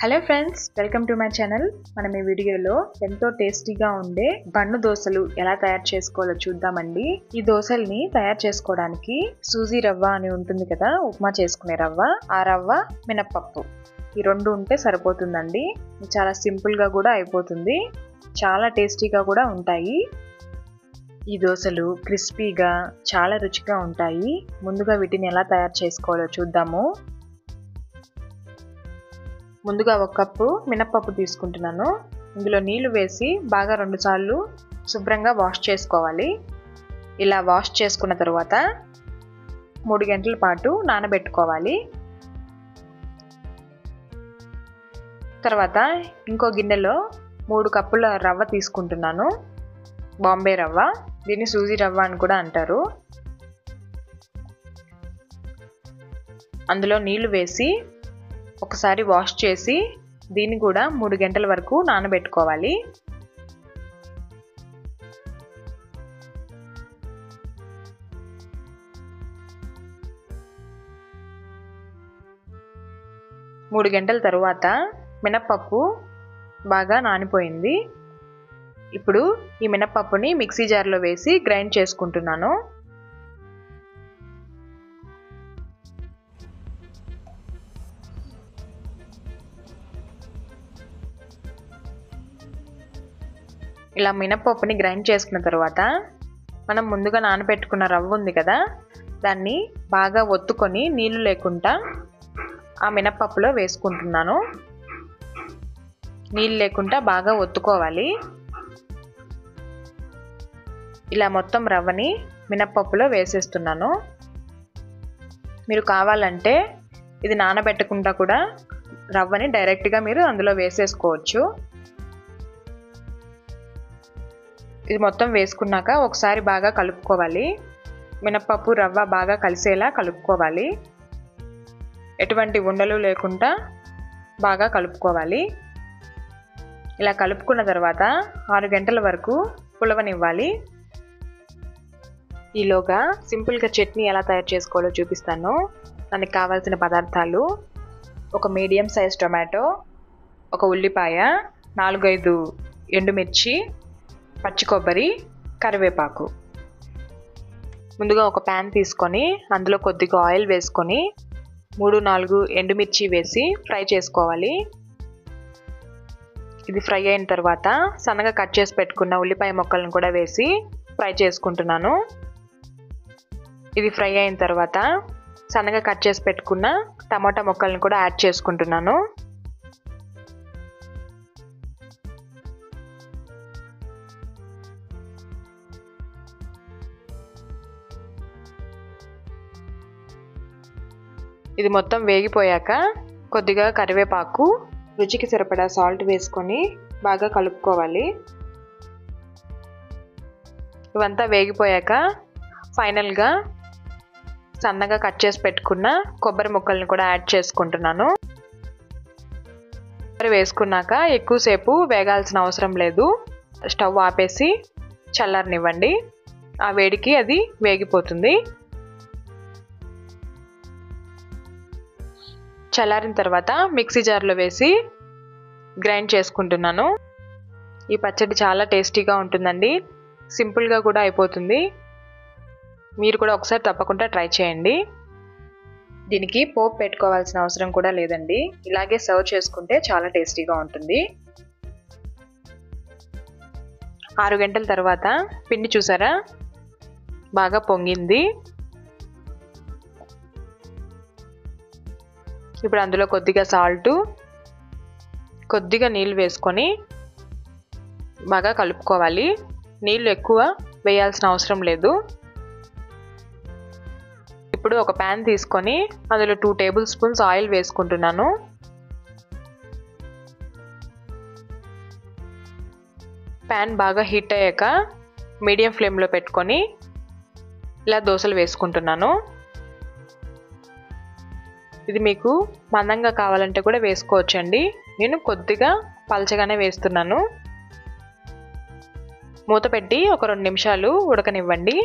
Hello friends, welcome to my channel. మనం ఈ వీడియోలో ఎంతో టేస్టీగా ఉండే బన్ను దోశలు ఎలా తయారు చేసుకోవాలో చూద్దామండి. ఈ దోశల్ని తయారు చేసుకోవడానికి సూజీ రవ్వ అని ఉంటుంది కదా, ఉప్మా చేసుకునే రవ్వ, ఆ రవ్వ, మినప్పప్పు ఈ రెండు ఉంటే సరిపోతుందండి. చాలా సింపుల్ గా కూడా అయిపోతుంది, చాలా టేస్టీగా కూడా ఉంటాయి. ఈ దోశలు క్రిస్పీగా చాలా రుచిగా ఉంటాయి. ముందుగా వీటిని ఎలా తయారు చేసుకోవాలో చూద్దాము. ముందుగా ఒక కప్పు మినప్పప్పు తీసుకుంటున్నాను. ఇందులో నీళ్లు వేసి బాగా 2 సార్లు శుభ్రంగా వాష్ చేసుకోవాలి. ఇలా వాష్ చేసుకున్న తర్వాత 3 గంటల పాటు నానబెట్టుకోవాలి. తర్వాత ఇంకో గిన్నెలో 3 కప్పుల రవ్వ తీసుకుంటున్నాను. బాంబే రవ్వ, దీన్ని సూజీ రవ్వ అని కూడా అంటారు. అందులో నీళ్లు వేసి ఒకసారి వాష్ చేసి దీన్ని కూడా 3 గంటల వరకు నానబెట్టుకోవాలి. మూడు గంటల తరువాత మినప్పప్పు బాగా నానిపోయింది. ఇప్పుడు ఈ మినప్పప్పుని మిక్సీ జార్లో వేసి గ్రైండ్ చేసుకుంటున్నాను. ఇలా మినప్పప్పుని గ్రైండ్ చేసుకున్న తర్వాత మనం ముందుగా నానబెట్టుకున్న రవ్వ ఉంది కదా, దాన్ని బాగా ఒత్తుకొని నీళ్లు లేకుండా ఆ మినప్పప్పులో వేసుకుంటున్నాను. నీళ్ళు లేకుండా బాగా ఒత్తుకోవాలి. ఇలా మొత్తం రవ్వని మినప్పప్పులో వేసేస్తున్నాను. మీరు కావాలంటే ఇది నానబెట్టకుండా కూడా రవ్వని డైరెక్ట్గా మీరు అందులో వేసేసుకోవచ్చు. ఇది మొత్తం వేసుకున్నాక ఒకసారి బాగా కలుపుకోవాలి. మినప్పప్పు రవ్వ బాగా కలిసేలా కలుపుకోవాలి. ఎటువంటి ఉండలు లేకుండా బాగా కలుపుకోవాలి. ఇలా కలుపుకున్న తర్వాత 6 గంటల వరకు పులవనివ్వాలి. ఈలోగా సింపుల్గా చట్నీ ఎలా తయారు చేసుకోవాలో చూపిస్తాను. దానికి కావాల్సిన పదార్థాలు: ఒక మీడియం సైజ్ టొమాటో, ఒక ఉల్లిపాయ, 4-5 ఎండుమిర్చి, పచ్చి కొబ్బరి, కరివేపాకు. ముందుగా ఒక ప్యాన్ తీసుకొని అందులో కొద్దిగా ఆయిల్ వేసుకొని 3-4 ఎండుమిర్చి వేసి ఫ్రై చేసుకోవాలి. ఇది ఫ్రై అయిన తర్వాత సన్నగా కట్ చేసి పెట్టుకున్న ఉల్లిపాయ ముక్కలను కూడా వేసి ఫ్రై చేసుకుంటున్నాను. ఇది ఫ్రై అయిన తర్వాత సన్నగా కట్ చేసి పెట్టుకున్న టమాటా ముక్కలను కూడా యాడ్ చేసుకుంటున్నాను. ఇది మొత్తం వేగిపోయాక కొద్దిగా కరివేపాకు, రుచికి సరిపడా సాల్ట్ వేసుకొని బాగా కలుపుకోవాలి. ఇవంతా వేగిపోయాక ఫైనల్గా సన్నగా కట్ చేసి పెట్టుకున్న కొబ్బరి ముక్కల్ని కూడా యాడ్ చేసుకుంటున్నాను. కొబ్బరి వేసుకున్నాక ఎక్కువసేపు వేగాల్సిన అవసరం లేదు. స్టవ్ ఆపేసి చల్లారనివ్వండి. ఆ వేడికి అది వేగిపోతుంది. చల్లారిన తర్వాత మిక్సీ జార్లో వేసి గ్రైండ్ చేసుకుంటున్నాను. ఈ పచ్చడి చాలా టేస్టీగా ఉంటుందండి. సింపుల్గా కూడా అయిపోతుంది. మీరు కూడా ఒకసారి తప్పకుండా ట్రై చేయండి. దీనికి పోపు పెట్టుకోవాల్సిన అవసరం కూడా లేదండి. ఇలాగే సర్వ్ చేసుకుంటే చాలా టేస్టీగా ఉంటుంది. 6 గంటల తర్వాత పిండి చూసారా, బాగా పొంగింది. ఇప్పుడు అందులో కొద్దిగా సాల్టు, కొద్దిగా నీళ్ళు వేసుకొని బాగా కలుపుకోవాలి. నీళ్ళు ఎక్కువ వేయాల్సిన అవసరం లేదు. ఇప్పుడు ఒక ప్యాన్ తీసుకొని అందులో 2 టేబుల్ స్పూన్స్ ఆయిల్ వేసుకుంటున్నాను. ప్యాన్ బాగా హీట్ అయ్యాక మీడియం ఫ్లేమ్లో పెట్టుకొని ఇలా దోశలు వేసుకుంటున్నాను. ఇది మీకు మందంగా కావాలంటే కూడా వేసుకోవచ్చండి. నేను కొద్దిగా పలచగానే వేస్తున్నాను. మూత పెట్టి ఒక 2 నిమిషాలు ఉడకనివ్వండి.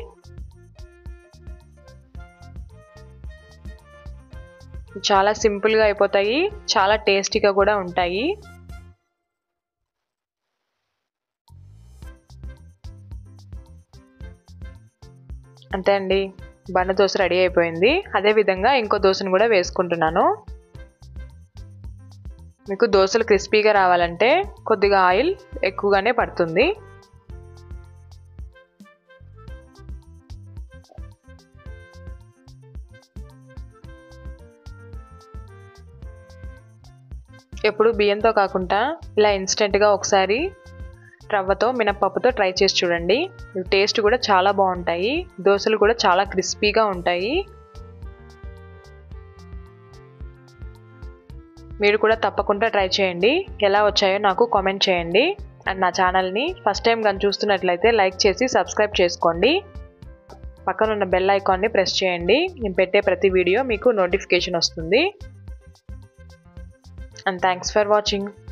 చాలా సింపుల్గా అయిపోతాయి, చాలా టేస్టీగా కూడా ఉంటాయి. అంతే అండి, బన్న దోశ రెడీ అయిపోయింది. అదే విధంగా ఇంకో దోశను కూడా వేసుకుంటున్నాను. మీకు దోశలు క్రిస్పీగా రావాలంటే కొద్దిగా ఆయిల్ ఎక్కువగానే పడుతుంది. ఎప్పుడు బియ్యంతో కాకుండా ఇలా ఇన్స్టెంట్గా ఒకసారి రవ్వతో మినపప్పుతో ట్రై చేసి చూడండి. టేస్ట్ కూడా చాలా బాగుంటాయి. దోశలు కూడా చాలా క్రిస్పీగా ఉంటాయి. మీరు కూడా తప్పకుండా ట్రై చేయండి. ఎలా వచ్చాయో నాకు కామెంట్ చేయండి. అండ్ నా ఛానల్ని ఫస్ట్ టైం కానీ చూస్తున్నట్లయితే లైక్ చేసి సబ్స్క్రైబ్ చేసుకోండి. పక్కన ఉన్న బెల్ ఐకాన్ని ప్రెస్ చేయండి. నేను పెట్టే ప్రతి వీడియో మీకు నోటిఫికేషన్ వస్తుంది. And thanks for watching.